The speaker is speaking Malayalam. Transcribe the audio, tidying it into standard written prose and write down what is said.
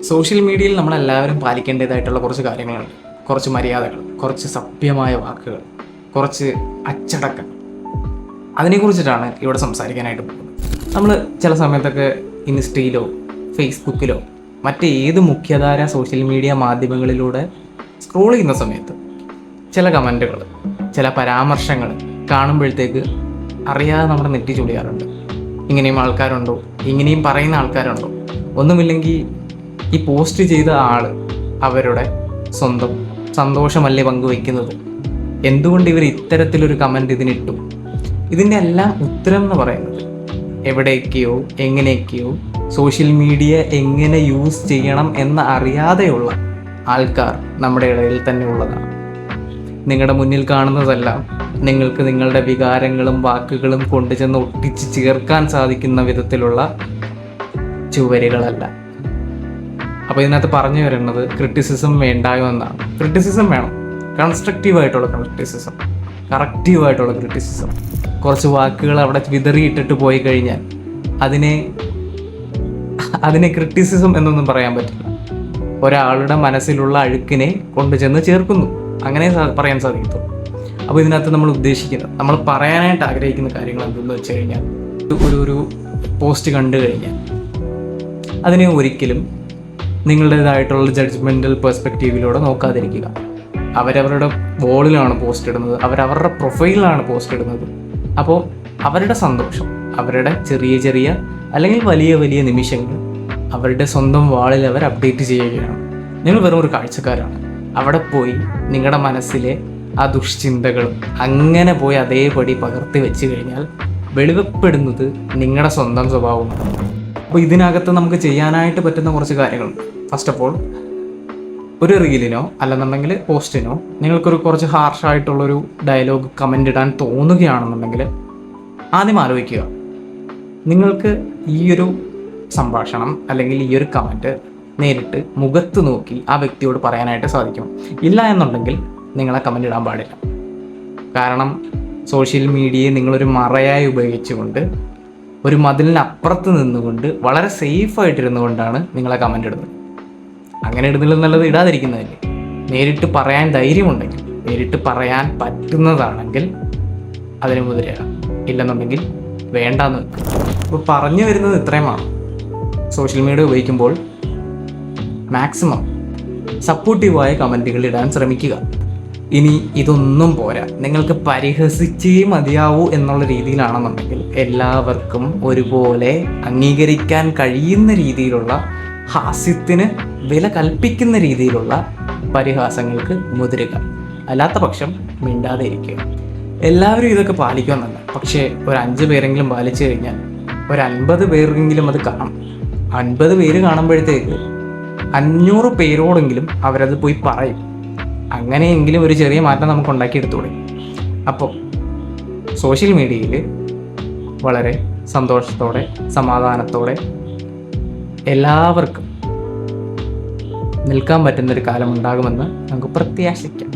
സോഷ്യൽ മീഡിയയിൽ നമ്മളെല്ലാവരും പാലിക്കേണ്ടതായിട്ടുള്ള കുറച്ച് കാര്യങ്ങളുണ്ട്. കുറച്ച് മര്യാദകൾ, കുറച്ച് സഭ്യമായ വാക്കുകൾ, കുറച്ച് അച്ചടക്കം. അതിനെക്കുറിച്ചിട്ടാണ് ഇവിടെ സംസാരിക്കാനായിട്ട് പോകുന്നത്. നമ്മൾ ചില സമയത്തൊക്കെ ഇൻസ്റ്റയിലോ ഫേസ്ബുക്കിലോ മറ്റേത് മുഖ്യധാര സോഷ്യൽ മീഡിയ മാധ്യമങ്ങളിലൂടെ സ്ക്രോൾ ചെയ്യുന്ന സമയത്ത് ചില കമൻറ്റുകൾ, ചില പരാമർശങ്ങൾ കാണുമ്പോഴത്തേക്ക് അറിയാതെ നമ്മുടെ നെറ്റി ചുളിയാറുണ്ട്. ഇങ്ങനെയും ആൾക്കാരുണ്ടോ, ഇങ്ങനെയും പറയുന്ന ആൾക്കാരുണ്ടോ? ഒന്നുമില്ലെങ്കിൽ ഈ പോസ്റ്റ് ചെയ്ത ആൾ അവരുടെ സ്വന്തം സന്തോഷമല്ലേ പങ്കുവയ്ക്കുന്നത്? എന്തുകൊണ്ട് ഇവർ ഇത്തരത്തിലൊരു കമൻറ്റ് ഇതിനിട്ടു? ഇതിൻ്റെ എല്ലാം ഉത്തരം എന്ന് പറയുന്നത് എവിടെയൊക്കെയോ എങ്ങനെയൊക്കെയോ സോഷ്യൽ മീഡിയ എങ്ങനെ യൂസ് ചെയ്യണം എന്ന് അറിയാതെയുള്ള ആൾക്കാർ നമ്മുടെ ഇടയിൽ തന്നെ ഉള്ളതാണ്. നിങ്ങളുടെ മുന്നിൽ കാണുന്നതെല്ലാം നിങ്ങൾക്ക് നിങ്ങളുടെ വികാരങ്ങളും വാക്കുകളും കൊണ്ടുചെന്ന് ഒട്ടിച്ച് ചേർക്കാൻ സാധിക്കുന്ന വിധത്തിലുള്ള ചുവരുകളല്ല. അപ്പോൾ ഇതിനകത്ത് പറഞ്ഞു വരുന്നത് ക്രിറ്റിസിസം വേണ്ടായോ എന്നാണ്. ക്രിറ്റിസിസം വേണം, കൺസ്ട്രക്റ്റീവായിട്ടുള്ള ക്രിറ്റിസിസം, കറക്റ്റീവായിട്ടുള്ള ക്രിറ്റിസിസം. കുറച്ച് വാക്കുകൾ അവിടെ വിതറിയിട്ടിട്ട് പോയി കഴിഞ്ഞാൽ അതിനെ ക്രിറ്റിസിസം എന്നൊന്നും പറയാൻ പറ്റില്ല. ഒരാളുടെ മനസ്സിലുള്ള അഴുക്കിനെ കൊണ്ടുചെന്ന് ചേർക്കുന്നു, അങ്ങനെ പറയാൻ സാധിക്കത്തുള്ളൂ. അപ്പോൾ ഇതിനകത്ത് നമ്മൾ ഉദ്ദേശിക്കുന്നത്, നമ്മൾ പറയാനായിട്ട് ആഗ്രഹിക്കുന്ന കാര്യങ്ങൾ എന്തെന്ന് വെച്ച് കഴിഞ്ഞാൽ, ഒരു പോസ്റ്റ് കണ്ടു കഴിഞ്ഞാൽ അതിനെ ഒരിക്കലും നിങ്ങളുടേതായിട്ടുള്ള ജഡ്ജ്മെൻ്റൽ പെർസ്പെക്റ്റീവിലൂടെ നോക്കാതിരിക്കുക. അവരവരുടെ വോളിലാണ് പോസ്റ്റ് ഇടുന്നത്, അവരവരുടെ പ്രൊഫൈലിലാണ് പോസ്റ്റ് ഇടുന്നത്. അപ്പോൾ അവരുടെ സന്തോഷം, അവരുടെ ചെറിയ ചെറിയ അല്ലെങ്കിൽ വലിയ വലിയ നിമിഷങ്ങൾ അവരുടെ സ്വന്തം വാളിൽ അവർ അപ്ഡേറ്റ് ചെയ്യുകയാണ്. നിങ്ങൾ വെറും ഒരു കാഴ്ചക്കാരാണ്. അവിടെ പോയി നിങ്ങളുടെ മനസ്സിലെ ആ ദുഷ്ചിന്തകളും അങ്ങനെ പോയി അതേപടി പകർത്തി വെച്ച് കഴിഞ്ഞാൽ വെളിവപ്പെടുന്നത് നിങ്ങളുടെ സ്വന്തം സ്വഭാവമാണ്. അപ്പോൾ ഇതിനകത്ത് നമുക്ക് ചെയ്യാനായിട്ട് പറ്റുന്ന കുറച്ച് കാര്യങ്ങളുണ്ട്. ഫസ്റ്റ് ഓഫ് ഓൾ, ഒരു റീലിനോ അല്ലെന്നുണ്ടെങ്കിൽ പോസ്റ്റിനോ നിങ്ങൾക്കൊരു കുറച്ച് ഹാർഷായിട്ടുള്ളൊരു ഡയലോഗ് കമൻ്റ് ഇടാൻ തോന്നുകയാണെന്നുണ്ടെങ്കിൽ ആദ്യം ആലോചിക്കുക, നിങ്ങൾക്ക് ഈ ഒരു സംഭാഷണം അല്ലെങ്കിൽ ഈ ഒരു കമൻറ്റ് നേരിട്ട് മുഖത്ത് നോക്കി ആ വ്യക്തിയോട് പറയാനായിട്ട് സാധിക്കും. ഇല്ല എന്നുണ്ടെങ്കിൽ നിങ്ങളെ കമൻ്റ് ഇടാൻ പാടില്ല. കാരണം സോഷ്യൽ മീഡിയയെ നിങ്ങളൊരു മറയായി ഉപയോഗിച്ചുകൊണ്ട്, ഒരു മതിലിനപ്പുറത്ത് നിന്നുകൊണ്ട്, വളരെ സേഫായിട്ടിരുന്നു കൊണ്ടാണ് നിങ്ങളെ കമൻ്റ് ഇടുന്നത്. അങ്ങനെ ഇടുന്നില്ലെന്നുള്ളത് ഇടാതിരിക്കുന്നതല്ലേ. നേരിട്ട് പറയാൻ ധൈര്യമുണ്ടെങ്കിൽ, നേരിട്ട് പറയാൻ പറ്റുന്നതാണെങ്കിൽ അതിന് മുതിരുക, ഇല്ലെന്നുണ്ടെങ്കിൽ വേണ്ടാന്ന് വെക്കുക. അപ്പോൾ പറഞ്ഞു വരുന്നത് ഇത്രയുമാണ്. സോഷ്യൽ മീഡിയ ഉപയോഗിക്കുമ്പോൾ മാക്സിമം സപ്പോർട്ടീവായ കമൻറ്റുകൾ ഇടാൻ ശ്രമിക്കുക. ഇനി ഇതൊന്നും പോരാ, നിങ്ങൾക്ക് പരിഹസിച്ചേ മതിയാവൂ എന്നുള്ള രീതിയിലാണെന്നുണ്ടെങ്കിൽ എല്ലാവർക്കും ഒരുപോലെ അംഗീകരിക്കാൻ കഴിയുന്ന രീതിയിലുള്ള, ഹാസ്യത്തിന് വില കൽപ്പിക്കുന്ന രീതിയിലുള്ള പരിഹാസങ്ങൾക്ക് മുതിരുക. അല്ലാത്ത പക്ഷം മിണ്ടാതെ ഇരിക്കുക. എല്ലാവരും ഇതൊക്കെ പാലിക്കുമെന്നല്ല, പക്ഷേ ഒരു 5 പേരെങ്കിലും പാലിച്ചു കഴിഞ്ഞാൽ ഒരു 50 പേരെങ്കിലും അത് കാണും. 50 പേര് കാണുമ്പോഴത്തേക്ക് 500 പേരോടെങ്കിലും അവരത് പോയി പറയും. അങ്ങനെയെങ്കിലും ഒരു ചെറിയ മാറ്റം നമുക്ക് ഉണ്ടാക്കിയെടുത്തൂടെ? അപ്പോൾ സോഷ്യൽ മീഡിയയിൽ വളരെ സന്തോഷത്തോടെ സമാധാനത്തോടെ എല്ലാവർക്കും നിൽക്കാൻ പറ്റുന്നൊരു കാലം ഉണ്ടാകുമെന്ന് നമുക്ക് പ്രത്യാശിക്കാം.